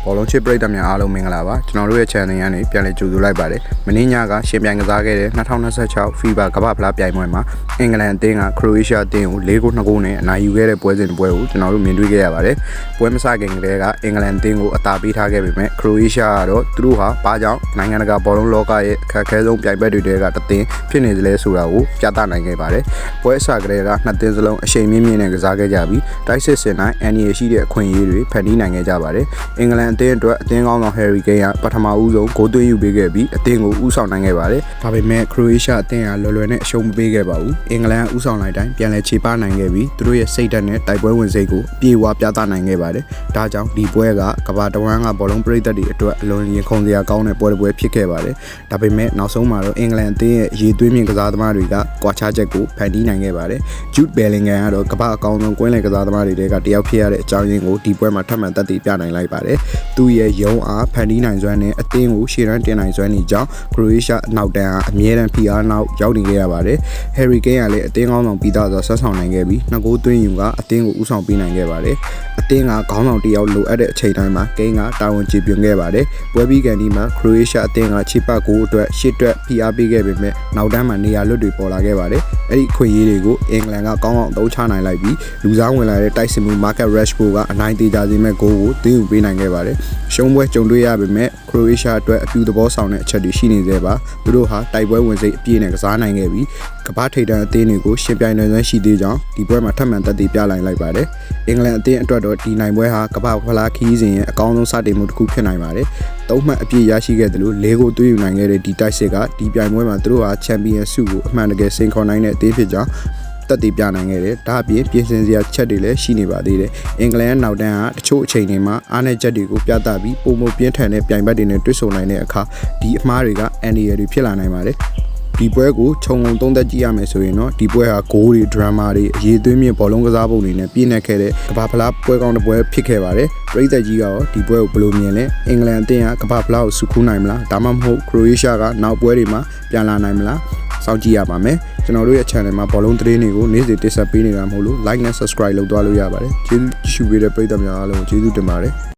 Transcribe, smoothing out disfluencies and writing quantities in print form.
ဘောလုံးချစ်ပရိသတ်များအားလုံးမင်္ဂလာပါကျွန်တော်တို့ရဲ့ channel ကနေပြန်လည်ကြိုဆိုလိုက်ပါတယ်မင်းညကရှင်ပြိုင်ကစားခဲ့တဲ့2026 FIFA ကမ္ဘာဖလားပြိုင်ပွဲမှာအင်္ဂလန်အသင်းကခရိုအေးရှားအသင်းကို4-2နဲ့အနိုင်ယူခဲ့တဲ့ပွဲစဉ်တစ်ပွဲကိုကျွန်တော်တို့မြင်တွေ့ခဲ့ရပါတယ်ပွဲမစခင်ကတည်းကအင်္ဂလန်အသင်းကိုအသာပေးထားခဲ့ပေမဲ့ခရိုအေးရှားကတော့သူတို့ဟာဘာကြောင့်နိုင်ငံတကာဘောလုံးလောကရဲ့အခက်အခဲဆုံးပြိုင်ပွဲတွေကတသင်းဖြစ်နေသလဲဆိုတာကိုပြသနိုင်ခဲ့ပါတယ်ပွဲအစကတည်းကနှစ်သင်းစလုံးအရှိန်မြင့်မြင့်နဲ့ကစားခဲ့ကြပြီးတိုက်စစ်စင်တိုင်းအန်ရီရှိတဲ့အခွင့်အရေးတွေဖန်တီးနိုင်ခဲ့ကြပါတယ်အင်္ဂလန်အသင်းအတွက်အသင်းကောင်းဆောင် Harry Kane ကပထမဦးဆုံးဂိုးသွင်းယူပေးခဲ့ပြီးအသင်းကိုဦးဆောင်နိုင်ခဲ့ပါတယ်။ဒါပေမဲ့ခရိုအေးရှားအသင်းကလွယ်လွယ်နဲ့အရှုံးမပေးခဲ့ပါဘူး။အင်္ဂလန်ဦးဆောင်လိုက်တိုင်းပြန်လည်ခြေပနိုင်ခဲ့ပြီးသူတို့ရဲ့စိတ်ဓာတ်နဲ့တိုက်ပွဲဝင်စိတ်ကိုအပြည့်အဝပြသနိုင်ခဲ့ပါတယ်။ဒါကြောင့်ဒီပွဲကကမ္ဘာတဝန်းကဘောလုံးပရိသတ်တွေအတွက်အလွန်ရင်ခုန်စရာကောင်းတဲ့ပွဲတစ်ပွဲဖြစ်ခဲ့ပါတယ်။ဒါပေမဲ့နောက်ဆုံးမှာတော့အင်္ဂလန်အသင်းရဲ့ရေသွင်းမြင့်ကစားသမားတွေကကွာခြားချက်ကိုဖန်တီးနိုင်ခဲ့ပါတယ်။ Jude Bellingham ကတော့ကမ္ဘာအကောင်းဆုံးကွင်းလယ်ကစားသမားတွေကတယောက်ဖြစ်ရတဲ့အကြောင်းရင်းကိုဒီပွဲမှာထပ်မံသက်သေပြနိုင်လိုက်ပါတယ်။သူ့ရဲ့ရုံးအားဖန်တီးနိုင်စွမ်းနဲ့အသင်းကိုရှေ့တန်းတင်နိုင်စွမ်းနေကြောင်းခရိုအေးရှားအနောက်တန်းအားအမြဲတမ်းဖိအားနောက်ရောက်နေခဲ့ရပါတယ်။ Harry Kane ကလည်းအသင်းကောင်းဆောင်ပြီးသားစွာဆက်ဆောင်နိုင်ခဲ့ပြီးနှစ်ဂိုးသွင်းယူကအသင်းကိုဦးဆောင်ပေးနိုင်ခဲ့ပါတယ်။အသင်းကခေါင်းဆောင်တစ်ယောက်လိုအပ်တဲ့အချိန်တိုင်းမှာ Kane ကတာဝန်ကျေပွန်ခဲ့ပါတယ်။ပွဲပြီးကန်ဒီမှာခရိုအေးရှားအသင်းကခြေပတ်ကိုအတွက်ရှေ့တွက်ဖိအားပေးခဲ့ပေမဲ့နောက်တန်းမှာနေရာလွတ်တွေပေါ်လာခဲ့ပါတယ်။အဲ့ဒီခွင့်ရေးတွေကိုအင်္ဂလန်ကကောင်းအောင်အသုံးချနိုင်လိုက်ပြီးလူစားဝင်လာတဲ့တိုက်စစ်မှု Marcus Rashford ကအနိုင်သေးကြစေမဲ့ဂိုးကိုသွင်းယူပေးနိုင်ခဲ့ပါတယ်။ရှုံးပွဲကြုံတွေ့ရပေမဲ့ခရိုအေးရှားအတွက်အပြူသဘောဆောင်တဲ့အချက်တွေရှိနေသေးပါသူတို့ဟာတိုက်ပွဲဝင်စိတ်အပြည့်နဲ့ကစားနိုင်ခဲ့ပြီးကမ္ဘာထိပ်တန်းအသင်းတွေကိုရှင်ပြိုင်နိုင်စွမ်းရှိသေးကြောင်းဒီပွဲမှာထပ်မံသက်သေပြလိုက်ပါတယ်အင်္ဂလန်အသင်းအတွက်တော့ဒီနိုင်ပွဲဟာကမ္ဘာဖလားခီးစဉ်ရဲ့အကောင်းဆုံးစတင်မှုတစ်ခုဖြစ်နိုင်ပါတယ်သုံးမှတ်အပြည့်ရရှိခဲ့တယ်လို့၄ဂိုးသွင်းယူနိုင်ခဲ့တဲ့ဒီတိုက်စစ်ကဒီပြိုင်ပွဲမှာသူတို့ဟာချန်ပီယံဆုကိုအမှန်တကယ်စိန်ခေါ်နိုင်တဲ့အသင်းဖြစ်ကြောင်းတက်တည်ပြနိုင်ခဲ့တယ်ဒါအပြင်ပြင်ဆင်စရာချက်တွေလည်းရှိနေပါသေးတယ်အင်္ဂလန်နောက်တန်းကတချို့အချိန်တွေမှာအားနည်းချက်တွေကိုပြသပြီးပုံမပြင်းထန်တဲ့ပြိုင်ဘက်တွေနဲ့တွေ့ဆုံနိုင်တဲ့အခါဒီအမှားတွေကအန်ဒီရယ်တွေဖြစ်လာနိုင်ပါတယ်ဒီပွဲကိုခြုံငုံသုံးသက်ကြည့်ရမယ်ဆိုရင်တော့ဒီပွဲဟာဂိုးတွေဒရမာတွေအရေးသွင်းမြင့်ဘောလုံးကစားပုံတွေနဲ့ပြည့်နှက်ခဲ့တဲ့ကမ္ဘာဖလားပွဲကောင်းတစ်ပွဲဖြစ်ခဲ့ပါတယ်ပရိသတ်ကြီးကရောဒီပွဲကိုဘယ်လိုမြင်လဲအင်္ဂလန်အသင်းကကမ္ဘာဖလားကိုစုခူးနိုင်မလားဒါမှမဟုတ်ခရိုအေးရှားကနောက်ပွဲတွေမှာပြန်လာနိုင်မလားစောင့်ကြည့်ရပါမယ်ကျွန်တော်တို့ရဲ့ channel မှာဘောလုံးသတင်းတွေကိုနေ့စဉ်တင်ဆက်ပေးနေတာမဟုတ်လို့ like နဲ့ subscribe လုပ်သွားလို့ရပါတယ်ကျေးဇူးရှိပေးတဲ့ပရိသတ်များအားလုံးကိုကျေးဇူးတင်ပါတယ်